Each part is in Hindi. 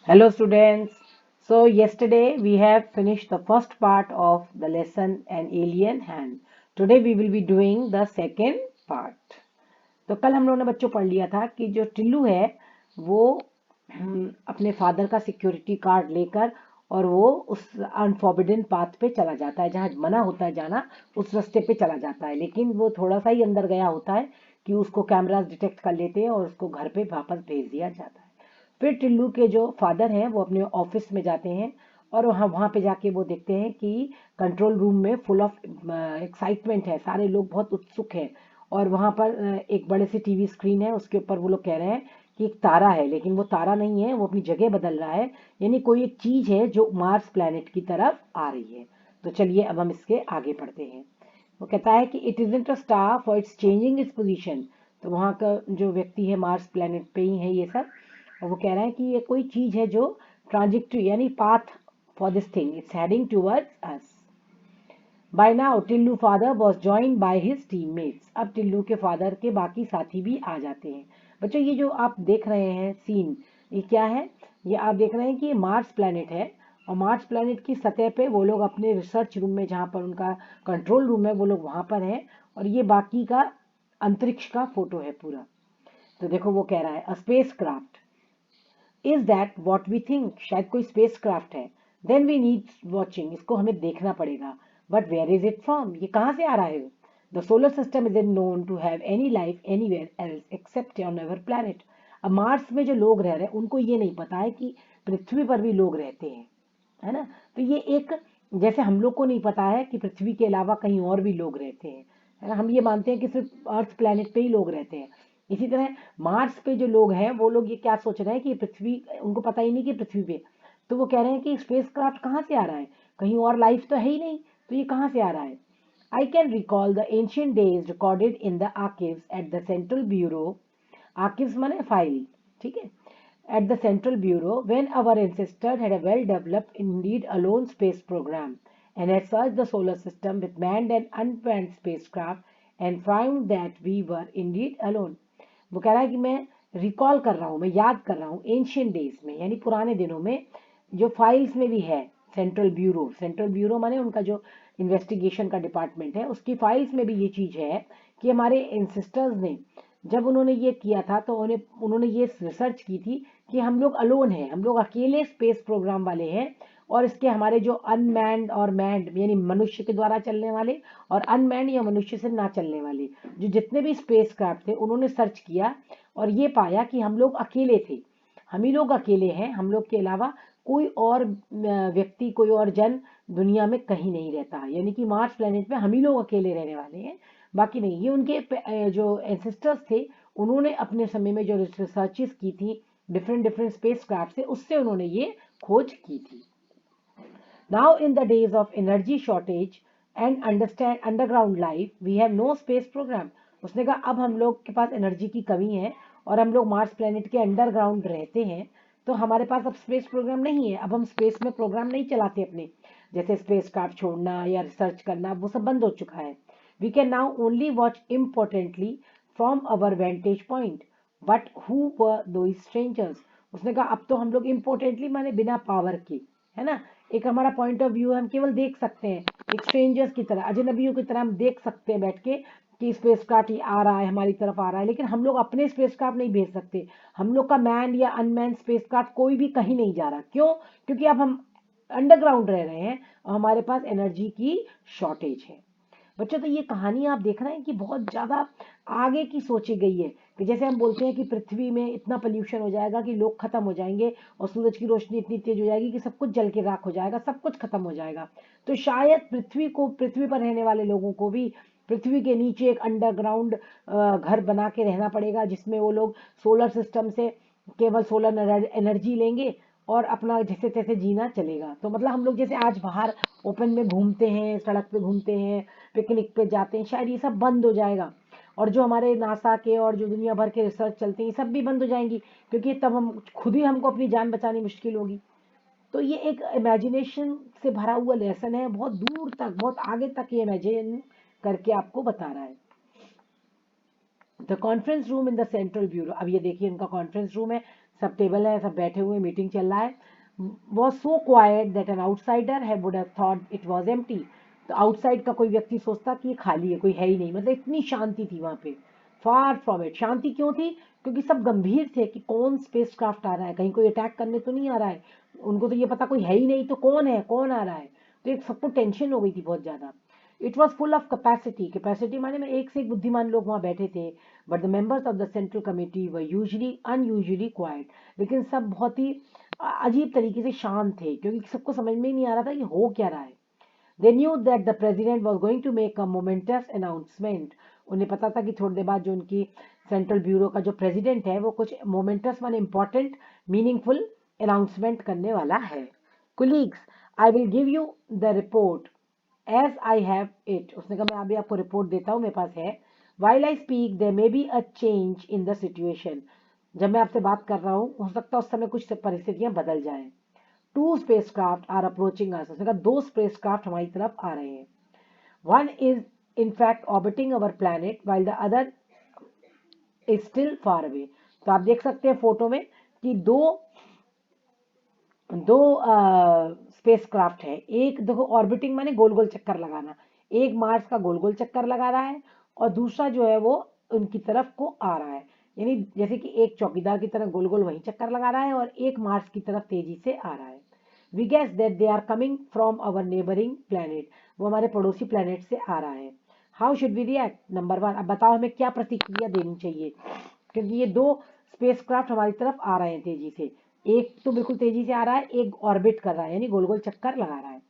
Hello students. So yesterday we have finished the first part of the lesson An Alien Hand. Today we will be doing the second part. तो कल हम लोगों ने बच्चों पढ़ लिया था कि जो टिल्लू है वो अपने फादर का सिक्योरिटी कार्ड लेकर और वो उस अनफॉर्बिडन पाथ पे चला जाता है, जहाँ मना होता है जाना उस रास्ते पे चला जाता है। लेकिन वो थोड़ा सा ही अंदर गया होता है कि उसको कैमरास डिटेक्ट कर लेते हैं और उसको घर पे वापस भेज दिया जाता है। फिर टिल्लू के जो फादर हैं वो अपने ऑफिस में जाते हैं और वहाँ पे जाके वो देखते हैं कि कंट्रोल रूम में फुल ऑफ एक्साइटमेंट है, सारे लोग बहुत उत्सुक हैं। और वहाँ पर एक बड़े से टीवी स्क्रीन है, उसके ऊपर वो लोग कह रहे हैं कि एक तारा है, लेकिन वो तारा नहीं है, वो अपनी जगह बदल रहा है। यानी कोई एक चीज है जो मार्स प्लैनेट की तरफ आ रही है। तो चलिए अब हम इसके आगे पढ़ते हैं। वो कहता है कि it isn't a star for its changing its position. तो वहाँ का जो व्यक्ति है मार्स प्लैनेट पे ही है ये सब। और वो कह रहा है कि ये कोई चीज है जो ट्रांजेक्टरी यानी path for this thing it's heading towards us. By now Tillu father was joined by his teammates. अब टिल्लू के फादर के बाकी साथी भी आ जाते हैं। बच्चों ये जो आप देख रहे हैं सीन, ये क्या है? ये आप देख रहे हैं कि ये मार्स प्लैनेट है और मार्स प्लैनेट की सतह पे वो लोग अपने रिसर्च रूम में, जहाँ पर उनका कंट्रोल रूम है, वो लोग वहाँ पर हैं। और ये बाकी का अंतरिक्ष का फोटो है पूरा। तो देखो वो कह रहा है a space craft is that what we think. शायद कोई स्पेस क्राफ्ट है। देन वी नीड वॉचिंग, इसको हमें देखना पड़ेगा। But where is it from, ये कहाँ से आ रहा है? The solar system is known to have any life anywhere else except on our planet. अब मार्स में जो लोग रह रहे हैं उनको ये नहीं पता है कि पृथ्वी पर भी लोग रहते हैं, है ना? तो ये एक, जैसे हम लोग को नहीं पता है कि पृथ्वी के अलावा कहीं और भी लोग रहते हैं, है ना? हम ये मानते हैं कि सिर्फ अर्थ प्लैनेट पे ही लोग रहते हैं। इसी तरह मार्स पे जो लोग हैं वो लोग ये क्या सोच रहे हैं कि पृथ्वी, उनको पता ही नहीं कि पृथ्वी पे। तो वो कह रहे हैं कि स्पेस क्राफ्ट कहाँ से आ रहा है, कहीं और लाइफ तो है ही नहीं, तो ये कहाँ से आ रहा है? I can recall the ancient days recorded in the archives at the central bureau. Archives माने फाइल, ठीक है? At the Central Bureau, when our ancestors had a well developed, indeed alone space program, and had searched the solar system with manned and unmanned spacecraft, and found that we were indeed alone. वो कह रहा है कि मैं रिकॉल कर रहा हूँ, मैं याद कर रहा हूँ एंशियंट डेज में, यानी पुराने दिनों में, जो फाइल्स में भी है। सेंट्रल ब्यूरो माने उनका जो इन्वेस्टिगेशन का डिपार्टमेंट है, उसकी फाइल्स में भी ये चीज है कि हमारे एंसेस्टर्स ने, जब उन्होंने ये किया था तो उन्होंने ये रिसर्च की थी कि हम लोग अलोन हैं, हम लोग अकेले स्पेस प्रोग्राम वाले हैं। और इसके हमारे जो अनमैन्ड और मैन्ड यानी मनुष्य के द्वारा चलने वाले और अनमैन्ड या मनुष्य से ना चलने वाले जो जितने भी स्पेस क्राफ्ट थे, उन्होंने सर्च किया और ये पाया कि हम लोग अकेले थे। हम ही लोग अकेले हैं, हम लोग के अलावा कोई और व्यक्ति, कोई और जन दुनिया में कहीं नहीं रहता। यानी कि मार्स प्लेनेट में हम ही लोग अकेले रहने वाले हैं, बाकी नहीं। ये उनके जो एंसेस्टर्स थे, उन्होंने अपने समय में जो रिसर्चेस की थी डिफरेंट डिफरेंट स्पेस क्राफ्ट से, उससे उन्होंने ये खोज की थी। Now in the days of energy shortage and understand underground life we have no space programme. उसने कहा अब हम लोग के पास एनर्जी की कमी है और हम लोग मार्स प्लेनेट के अंडरग्राउंड रहते हैं, तो हमारे पास अब स्पेस प्रोग्राम नहीं है। अब हम स्पेस में प्रोग्राम नहीं चलाते अपने, जैसे स्पेस क्राफ्ट छोड़ना या रिसर्च करना, वो सब बंद हो चुका है। We can now only watch importantly from our vantage point. But who were those strangers? उसने कहा अब तो हम लोग इम्पोर्टेंटली माने बिना पावर के, है ना, एक हमारा पॉइंट ऑफ व्यू है, हम केवल देख सकते हैं, एक स्ट्रेंजर्स की तरह, अजनबियों की तरह हम देख सकते हैं बैठ के कि स्पेसक्राफ्ट ये आ रहा है, हमारी तरफ आ रहा है। लेकिन हम लोग अपने स्पेसक्राफ्ट नहीं भेज सकते। हम लोग का मैन या अनमैन स्पेसक्राफ्ट कोई भी कहीं नहीं जा रहा। क्यों? क्योंकि अब हम अंडरग्राउंड रह रहे हैं और हमारे पास एनर्जी की शॉर्टेज है। बच्चों तो ये कहानी आप देख रहे हैं कि बहुत ज़्यादा आगे की सोची गई है। कि जैसे हम बोलते हैं कि पृथ्वी में इतना पोल्यूशन हो जाएगा कि लोग खत्म हो जाएंगे और सूरज की रोशनी इतनी तेज हो जाएगी कि सब कुछ जल के राख हो जाएगा, सब कुछ खत्म हो जाएगा। तो शायद पृथ्वी पर रहने वाले लोगों को भी पृथ्वी के नीचे एक अंडरग्राउंड घर बना के रहना पड़ेगा, जिसमें वो लोग सोलर सिस्टम से केवल सोलर एनर्जी लेंगे और अपना जैसे तैसे जीना चलेगा। तो मतलब हम लोग जैसे आज बाहर ओपन में घूमते हैं, सड़क पे घूमते हैं, पिकनिक पे जाते हैं, शायद ये सब बंद हो जाएगा। और जो हमारे नासा के और जो दुनिया भर के रिसर्च चलते हैं, ये सब भी बंद हो जाएंगी, क्योंकि तब हम खुद ही हमको अपनी जान बचानी मुश्किल होगी। तो ये एक इमेजिनेशन से भरा हुआ लेसन है, बहुत दूर तक, बहुत आगे तक ये इमेजिन करके आपको बता रहा है। The conference room in the central bureau. अब ये देखिए इनका कॉन्फ्रेंस रूम है सब टेबल है, सब बैठे हुए, मीटिंग चल रहा है, was so quiet that an outsider would have thought it was empty. तो आउटसाइड का कोई व्यक्ति सोचता कि ये खाली है, कोई है ही नहीं, मतलब इतनी शांति थी वहां पे। फार फ्रॉम इट, शांति क्यों थी? क्योंकि सब गंभीर थे कि कौन स्पेसक्राफ्ट आ रहा है, कहीं कोई अटैक करने तो नहीं आ रहा है। उनको तो ये पता कोई है ही नहीं, तो कौन है, कौन आ रहा है। तो एक सबको टेंशन हो गई थी बहुत ज्यादा। It was full of capacity, capacity माने में एक से एक बुद्धिमान लोग वहां बैठे थे। But the members of the central committee were usually unusually quite, लेकिन सब बहुत ही अजीब तरीके से शांत थे, क्योंकि सबको समझ में ही नहीं आ रहा था कि हो क्या रहा है। They knew that the president was going to make a momentous announcement. उन्हें पता था कि थोड़ी देर बाद जो उनकी सेंट्रल ब्यूरो का जो प्रेसिडेंट है वो कुछ मोमेंटस माने इंपॉर्टेंट मीनिंगफुल अनाउंसमेंट करने वाला है। Colleagues, I will give you the report as I have it. उसने कहा मैं अभी आपको रिपोर्ट देता हूँ, मेरे पास है। While I speak, there may be a change in the situation. जब मैं आपसे बात कर रहा हूँ हो सकता है उस समय कुछ परिस्थितियां बदल जाएं। टू स्पेसक्राफ्ट आर अप्रोचिंग अस, उसने कहा दो स्पेसक्राफ्ट हमारी तरफ आ रहे हैं। One is in fact orbiting our planet while the other is still far away. तो आप देख सकते हैं फोटो में कि दो दो स्पेसक्राफ्ट है। एक देखो ऑर्बिटिंग माने गोल गोल चक्कर लगाना, एक मार्स का गोल गोल चक्कर लगा रहा है और दूसरा जो है वो उनकी तरफ को आ रहा है। यानी जैसे कि एक चौकीदार की तरह गोल गोल वहीं चक्कर लगा रहा है और एक मार्स की तरफ तेजी से आ रहा है। We guess that they are coming from our neighbouring planet, वो हमारे पड़ोसी प्लैनेट से आ रहा है। How should we react? Number 1, अब बताओ हमें क्या प्रतिक्रिया देनी चाहिए, क्योंकि ये दो स्पेसक्राफ्ट हमारी तरफ आ रहे हैं तेजी से। एक तो बिल्कुल तेजी से आ रहा है, एक ऑर्बिट कर रहा है यानी गोल गोल चक्कर लगा रहा है।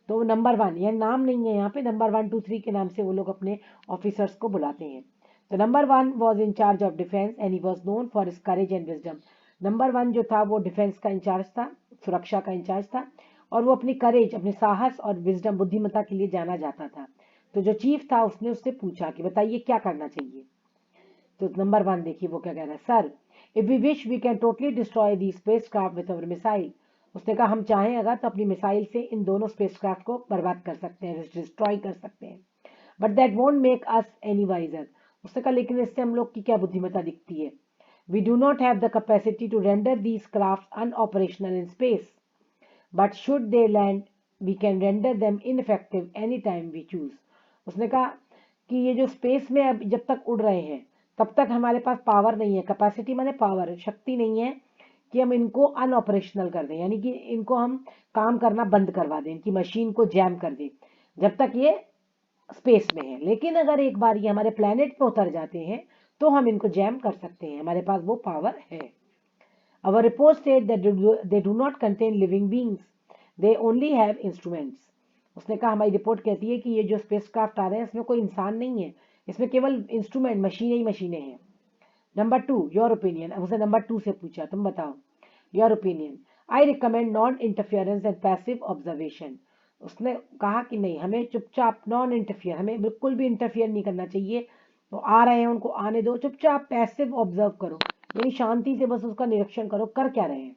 तो नंबर 1, यह नाम नहीं है यहाँ पे, नंबर 1 2 3 के नाम से वो लोग अपने ऑफिसर्स को बुलाते हैं। तो number 1 was in charge of defence and he was known for his courage and wisdom. Number 1 जो था वो डिफेंस का इंचार्ज था, सुरक्षा का इंचार्ज था, और वो अपनी करेज, अपने साहस और विजडम, बुद्धिमत्ता के लिए जाना जाता था। तो जो चीफ था उसने उससे पूछा कि बताइए क्या करना चाहिए। तो नंबर 1 देखिए वो क्या कह रहा है। Sir, if we wish we can totally destroy the spacecraft with our missile. उसने कहा हम चाहें अगर तो अपनी मिसाइल से इन दोनों स्पेसक्राफ्ट को बर्बाद कर सकते हैं, डिस्ट्रॉय कर सकते हैं। But that won't make us any wiser. उसने कहा लेकिन इससे हम लोग की क्या बुद्धिमत्ता दिखती है। We do not have the capacity to render these craft unoperational in space, but should they land we can render them ineffective any time we choose. उसने कहा कि ये जो स्पेस में अब जब तक उड़ रहे हैं तब तक हमारे पास पावर नहीं है, कैपेसिटी माने पावर, शक्ति नहीं है कि हम इनको अनऑपरेशनल कर दें, यानी कि इनको हम काम करना बंद करवा दें, इनकी मशीन को जैम कर दें जब तक ये स्पेस में है। लेकिन अगर एक बार ये हमारे प्लेनेट पे उतर जाते हैं तो हम इनको जैम कर सकते हैं, हमारे पास वो पावर है। Our report said that they do not contain living beings, they only have instruments. उसने कहा हमारी रिपोर्ट कहती है कि ये जो स्पेसक्राफ्ट आ रहे हैं इसमें कोई इंसान नहीं है, इसमें केवल इंस्ट्रूमेंट, मशीनें ही मशीनें हैं। Number 2, your opinion. अब उसने नंबर 2 से पूछा तुम बताओ your opinion. I recommend non interference and passive observation. उसने कहा कि नहीं, हमें चुपचाप नॉन इंटरफियर, हमें बिल्कुल भी इंटरफियर नहीं करना चाहिए। तो आ रहे हैं उनको आने दो, चुपचाप पैसिव ऑब्जर्व करो, यानी शांति से बस उसका निरीक्षण करो कर क्या रहे हैं।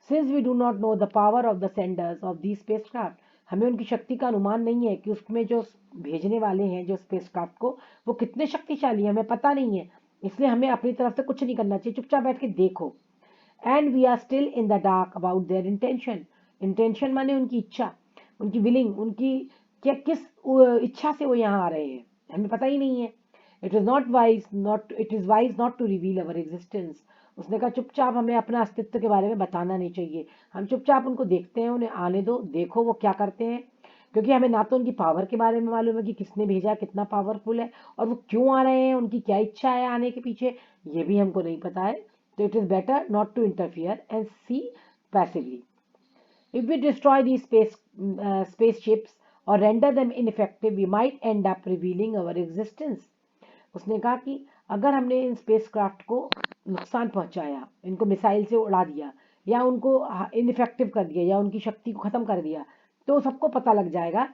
Since we do not know the power of the senders of the spacecraft, हमें उनकी शक्ति का अनुमान नहीं है कि उसमें जो भेजने वाले हैं जो स्पेसक्राफ्ट को वो कितने शक्तिशाली हैं, हमें पता नहीं है, इसलिए हमें अपनी तरफ से कुछ नहीं करना चाहिए, चुपचाप बैठ के देखो। And we are still in the dark about their intention. Intention माने उनकी इच्छा, उनकी विलिंग, उनकी क्या किस इच्छा से वो यहाँ आ रहे हैं, हमें पता ही नहीं है। It is wise not to reveal our existence. उसने कहा चुपचाप हमें अपना अस्तित्व के बारे में बताना नहीं चाहिए, हम चुपचाप उनको देखते हैं, उन्हें आने दो, देखो वो क्या करते हैं, क्योंकि हमें ना तो उनकी पावर के बारे में मालूम है कि किसने भेजा, कितना पावरफुल है, और वो क्यों आ रहे हैं, उनकी क्या इच्छा है आने के पीछे, ये भी हमको नहीं पता है। तो it is better not to interfere and see passively. If we destroy these spaceships or render them ineffective, we might end up revealing our existence. उसने कहा कि अगर हमने इन स्पेसक्राफ्ट को नुकसान पहुंचाया, इनको मिसाइल से उड़ा दिया या उनको इनइफेक्टिव कर दिया या उनकी शक्ति को खत्म कर दिया, तो सबको पता लग जाएगा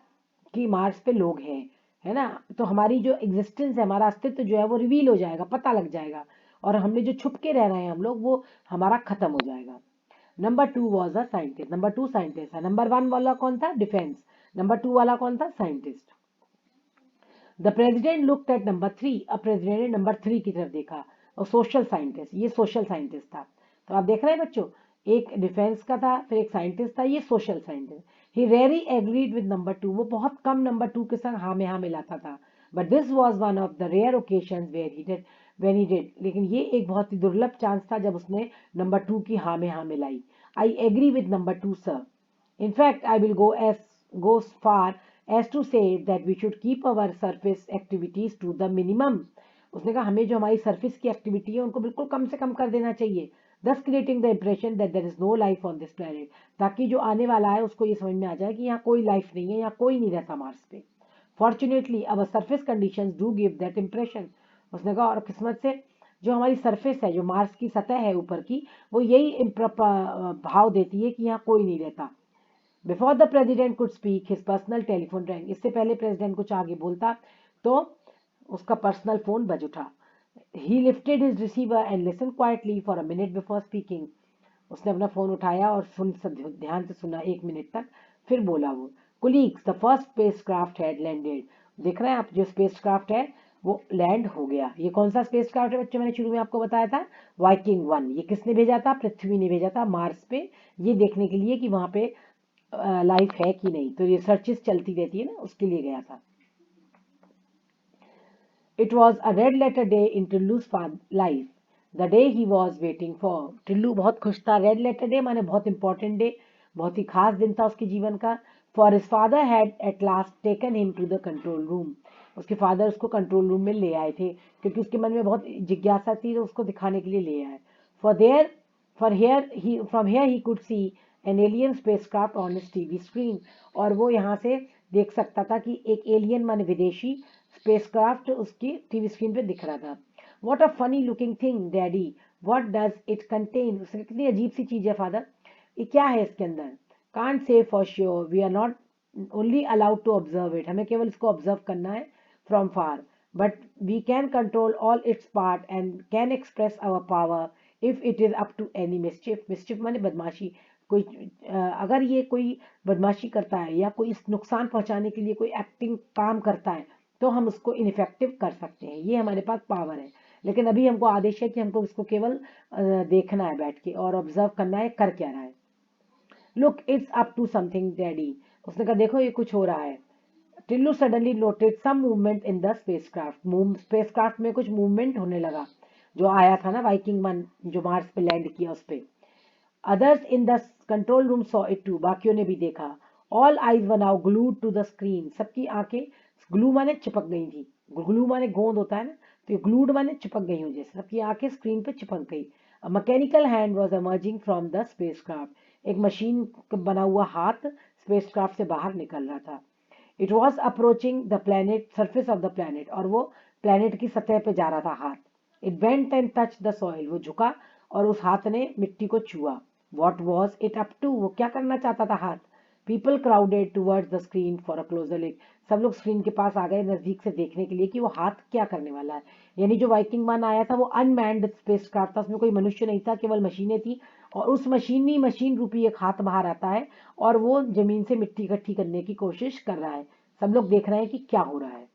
कि मार्स पे लोग हैं, है ना। तो हमारी जो एग्जिस्टेंस है, हमारा अस्तित्व जो है वो रिवील हो जाएगा, पता लग जाएगा, और हमने जो छुप के रह रहे हैं हम लोग वो हमारा खत्म हो जाएगा। Number 2 was a scientist. Number 2 scientist है। नंबर 1 वाला कौन था? डिफेंस। नंबर 2 वाला कौन था? Scientist. The president looked at number 3। अब प्रेसिडेंट ने नंबर 3 की तरफ देखा। और सोशल साइंटिस्ट, ये सोशल साइंटिस्ट था। तो आप देख रहे हैं बच्चों, एक डिफेंस का था, फिर एक साइंटिस्ट था, ये social scientist. He rarely agreed with number 2, वो बहुत कम नंबर 2 के संग हाँ में हाँ मिलाता था। But this was one of the rare occasion when he did, लेकिन ये एक बहुत ही दुर्लभ चांस था जब उसने नंबर 2 की हाँ में हाँ मिलाई। I agree with number 2 sir, in fact I will go far as to say that we should keep our surface activities to the minimum. उसने कहा हमें जो हमारी सरफेस की एक्टिविटी है उनको बिल्कुल कम से कम कर देना चाहिए, thus creating the impression that there is no life on this planet, ताकि जो आने वाला है उसको ये समझ में आ जाए कि यहाँ कोई लाइफ नहीं है, यहाँ कोई नहीं रहता मार्स पे। Fortunately our surface conditions do give that impression. उसने कहा और किस्मत से जो हमारी सरफेस है, जो मार्स की सतह है ऊपर की, वो यही भाव देती है कि यहाँ कोई नहीं रहता। Before the president could speak his personal telephone wrong, इससे पहले प्रेसिडेंट कुछ आगे बोलता तो उसका पर्सनल फोन बज उठा। ही lifted his receiver and listen quietly for a minute before speaking, उसने अपना फोन उठाया और ध्यान से सुना 1 मिनट तक, फिर बोला वो, colleagues the first space craft had landed, देख रहे हैं आप, जो स्पेस क्राफ्ट है वो लैंड हो गया। ये कौन सा स्पेस क्राफ्ट है बच्चों, मैंने शुरू में आपको बताया था, वाइकिंग 1। ये किसने भेजा था, पृथ्वी ने भेजा था मार्स पे, ये देखने के लिए कि वहां पे लाइफ है कि नहीं, तो रिसर्चेस चलती रहती है ना, उसके लिए गया था। It was a red letter day in Tillu's life, the day he was waiting for. Tillu बहुत खुश था, रेड लेटर डे माने बहुत इंपॉर्टेंट डे, बहुत ही खास दिन था उसके जीवन का। For his father had at last taken him to the control room, उसके फादर उसको कंट्रोल रूम में ले आए थे, क्योंकि उसके मन में बहुत जिज्ञासा थी, तो उसको दिखाने के लिए ले आए। For here he from here he could see an alien spacecraft on his TV screen, और वो यहाँ से देख सकता था कि एक एलियन माने विदेशी स्पेसक्राफ्ट उसकी टीवी स्क्रीन पे दिख रहा था। What a funny looking thing daddy, what does it contain, उसने कितनी अजीब सी चीज है फादर, ये क्या है इसके अंदर। Can't say for sure, we are not only allowed to observe it, हमें केवल इसको ऑब्जर्व करना है from far, but we can control all its part and can express our power if it is up to any mischief. Mischief माने बदमाशी, कोई अगर ये कोई बदमाशी करता है या कोई नुकसान पहुंचाने के लिए कोई एक्टिंग काम करता है, तो हम उसको इनफेक्टिव कर सकते हैं, ये हमारे पास पावर है। लेकिन अभी हमको आदेश है कि हमको इसको केवल देखना है बैठ के और ऑब्जर्व करना है कर क्या रहा है। Look it's up to something daddy, उसने कहा देखो ये कुछ हो रहा है। Tillu suddenly noted some movement in the spacecraft, spacecraft में कुछ मूवमेंट होने लगा, जो आया था ना वाइकिंग 1 जो मार्स पे लैंड किया उस पे। Others in the control room saw it too, बाकियों ने भी देखा। All eyes were now glued to the screen, सबकी आंखें ग्लू माने चिपक गई थी, ग्लू माने गोंद होता है ना, तो ये ग्लूड माने चिपक गई हो, जैसे सबकी आंखें स्क्रीन पे चिपक गई। A mechanical hand was emerging from the spacecraft, एक मशीन बना हुआ हाथ स्पेसक्राफ्ट से बाहर निकल रहा था। It was approaching the planet surface of the planet, और वो प्लैनेट की सतह पे जा रहा था हाथ। It bent and touch the soil, वो झुका और उस हाथ ने मिट्टी को छुआ। What was it up to, वो क्या करना चाहता था हाथ। People crowded towards the screen for a closer look, सब लोग स्क्रीन के पास आ गए नजदीक से देखने के लिए कि वो हाथ क्या करने वाला है। यानी जो वाइकिंग 1 आया था वो अनमैन्ड स्पेसक्राफ्ट था, उसमें कोई मनुष्य नहीं था, केवल मशीनें थी, और उस मशीन रूपी एक हाथ बाहर आता है और वो जमीन से मिट्टी इकट्ठी करने की कोशिश कर रहा है। सब लोग देख रहे हैं कि क्या हो रहा है।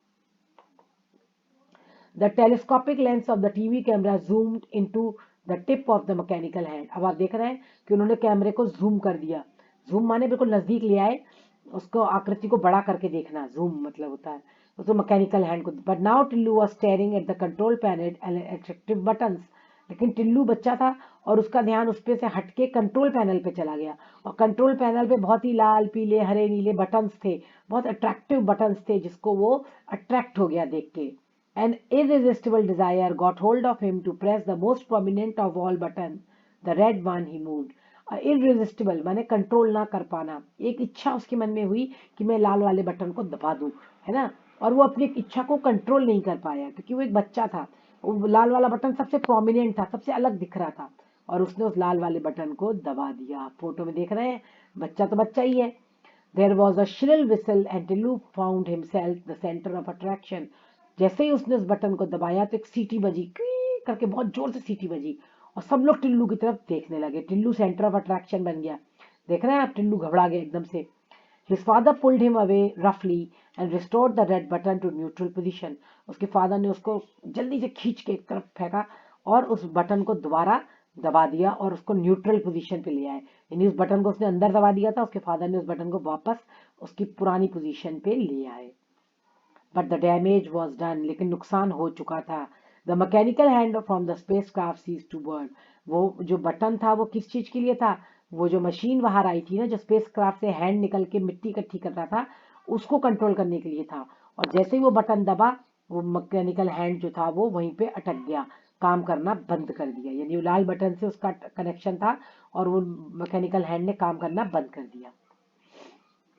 The telescopic lens of the TV camera zoomed into the tip of the mechanical hand, अब आप देख रहे हैं कि उन्होंने कैमरे को जूम कर दिया, जूम माने बिल्कुल नजदीक ले आए, उसको आकृति को बड़ा करके देखना, जूम मतलब होता है उसको मैकेनिकल हैंड को। But now Tillu was staring at the control panel and attractive buttons, लेकिन टिल्लू बच्चा था और उसका ध्यान उस पे से हटके कंट्रोल पैनल पे चला गया, और कंट्रोल पैनल पे बहुत ही लाल पीले हरे नीले बटन्स थे, बहुत अट्रैक्टिव बटन्स थे, जिसको वो अट्रैक्ट हो गया देख के। An irresistible desire got hold of him to press the most prominent of all buttons, the red one he moved. Irresistible माने कंट्रोल ना कर पाना, एक इच्छा उसके मन में हुई कि मैं लाल वाले बटन को दबा दूं, है ना, और वो अपनी इच्छा को कंट्रोल नहीं कर पाया क्योंकि वो एक बच्चा था। वो लाल वाला बटन सबसे प्रोमिनेंट था, सबसे अलग दिख रहा था, और उसने उस लाल वाले बटन को दबा दिया। फोटो में देख रहे हैं, बच्चा तो बच्चा ही है। There was a shrill whistle and Tillu found himself the center of attraction. जैसे ही उसने उस बटन को दबाया तो एक सीटी बजी, क्री करके बहुत जोर से सीटी बजी, और सब लोग टिल्लू की तरफ देखने लगे। टिल्लू सेंटर ऑफ अट्रैक्शन बन गया, देख रहे हैं आप, टिल्लू घबरा गया एकदम से। His father pulled him away roughly and restored the red button to neutral position. उसके फादर ने उसको जल्दी से खींच के एक तरफ फेंका और उस बटन को दोबारा दबा दिया और उसको न्यूट्रल पोजीशन पे ले आए। यानी उस बटन को उसने अंदर दबा दिया था, उसके फादर ने उस बटन को वापस उसकी पुरानी पोजीशन पे ले आए। But the damage was done, लेकिन नुकसान हो चुका था। The mechanical hand from the space craft cease to burn, वो जो बटन था वो किस चीज के लिए था? वो जो मशीन बाहर आई थी ना, जो स्पेस क्राफ्ट से हैंड निकल के मिट्टी इकट्ठी कर रहा था, उसको कंट्रोल करने के लिए था। और जैसे ही वो बटन दबा, वो मैकेनिकल हैंड जो था वो वहीं पे अटक गया, काम करना बंद कर दिया। यानी वो लाल बटन से उसका कनेक्शन था और वो मैकेनिकल हैंड ने काम करना बंद कर दिया।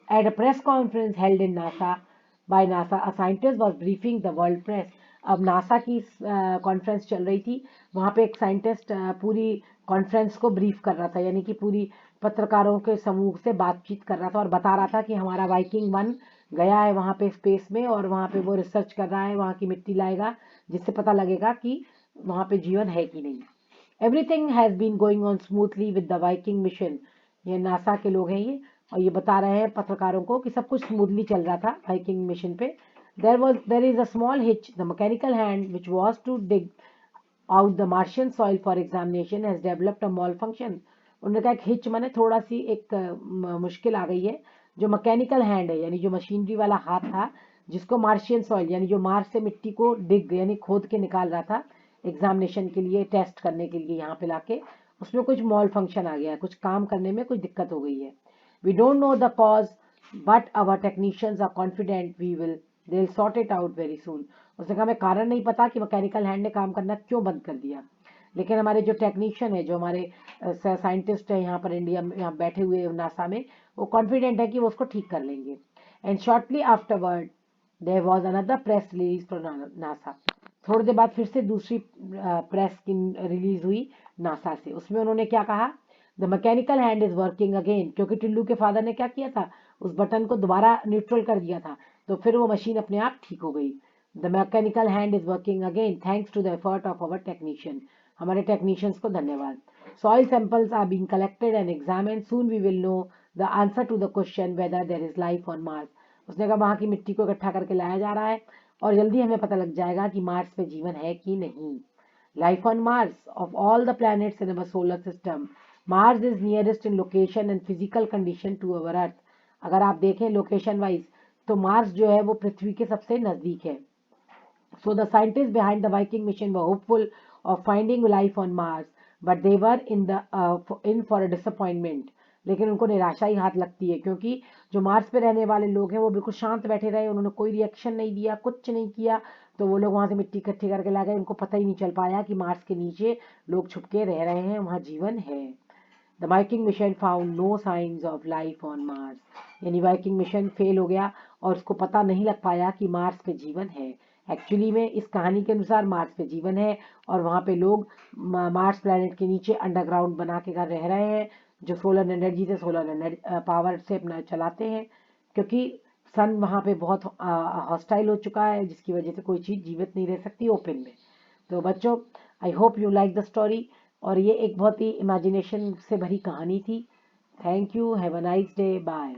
At a press conference held in NASA by NASA, a scientist was briefing the world press. अब नासा की कॉन्फ्रेंस चल रही थी, वहां पे एक साइंटिस्ट पूरी कॉन्फ्रेंस को ब्रीफ कर रहा था, यानी कि पूरी पत्रकारों के समूह से बातचीत कर रहा था और बता रहा था कि हमारा वाइकिंग 1 गया है वहां पे स्पेस में और वहां पे वो रिसर्च कर रहा है, वहां की मिट्टी लाएगा जिससे पता लगेगा कि वहां पे जीवन है कि नहीं। Everything has been going on smoothly with the Viking mission. ये नासा के लोग हैं ये, और ये बता रहे हैं पत्रकारों को कि सब कुछ स्मूथली चल रहा था वाइकिंग मिशन पे। there is a small hitch. The mechanical hand which was to dig out the Martian soil for examination has developed a malfunction. उन्होंने कहा एक हिच माने थोड़ा सी एक मुश्किल आ गई है। जो मैकेनिकल हैंड है, यानी जो मशीनरी वाला हाथ था, जिसको मार्शियन सॉइल यानी जो मार्स से मिट्टी को डिग यानी खोद के निकाल रहा था एग्जामिनेशन के लिए, टेस्ट करने के लिए यहाँ पे लाके, उसमें कुछ मॉल फंक्शन आ गया है, कुछ काम करने में कुछ दिक्कत हो गई है। We don't know the cause, but our technicians are confident they'll sort it out very soon. उसने कहा हमें कारण नहीं पता कि मैकेनिकल हैंड ने काम करना क्यों बंद कर दिया, लेकिन हमारे जो टेक्नीशियन है, जो हमारे साइंटिस्ट है यहाँ पर इंडिया में, यहाँ बैठे हुए नासा में, वो कॉन्फिडेंट है कि वो उसको ठीक कर लेंगे। And shortly afterward there was another press release from NASA. थोड़ी देर बाद फिर से दूसरी प्रेस की रिलीज हुई नासा से। उसमें उन्होंने क्या कहा? The mechanical hand is working again, क्योंकि टिल्लू के फादर ने क्या किया था, उस बटन को दोबारा न्यूट्रल कर दिया था, तो फिर वो मशीन अपने आप ठीक हो गई। The mechanical hand is working again thanks to the effort of our technician, हमारे टेक्नीशियंस को धन्यवाद। Soil samples are being collected and examined, soon we will know the answer to the question whether there is life on Mars. उसने कहा वहां की मिट्टी को इकट्ठा करके लाया जा रहा है और जल्दी हमें पता लग जाएगा कि मार्स पे जीवन है कि नहीं। Life on Mars, of all the planets in our solar system, Mars is nearest in location and physical condition to our Earth. अगर आप देखें लोकेशन वाइज तो मार्स जो है वो पृथ्वी के सबसे नजदीक है। So the scientists behind the Viking mission were hopeful of finding life on Mars, but they were in for a disappointment. लेकिन उनको निराशा ही हाथ लगती है, क्योंकि जो मार्स पे रहने वाले लोग हैं वो बिल्कुल शांत बैठे रहे, उन्होंने कोई रिएक्शन नहीं दिया, कुछ नहीं किया, तो वो लोग वहां से मिट्टी इकट्ठी करके ला गए। उनको पता ही नहीं चल पाया कि मार्स के नीचे लोग छुप के रह रहे हैं, वहां जीवन है। The Viking mission found no science of life on Mars, यानी वाइकिंग मिशन फेल हो गया और उसको पता नहीं लग पाया कि मार्स पे जीवन है। एक्चुअली में इस कहानी के अनुसार मार्स पे जीवन है और वहाँ पे लोग मार्स प्लैनेट के नीचे अंडरग्राउंड बना के घर रह रहे हैं, जो सोलर एनर्जी से सोलर पावर से अपना चलाते हैं, क्योंकि सन वहाँ पे बहुत हॉस्टाइल हो चुका है, जिसकी वजह से कोई चीज़ जीवित नहीं रह सकती ओपन में। तो बच्चों, I hope you like the story, और ये एक बहुत ही इमेजिनेशन से भरी कहानी थी। Thank you, have a nice day, bye.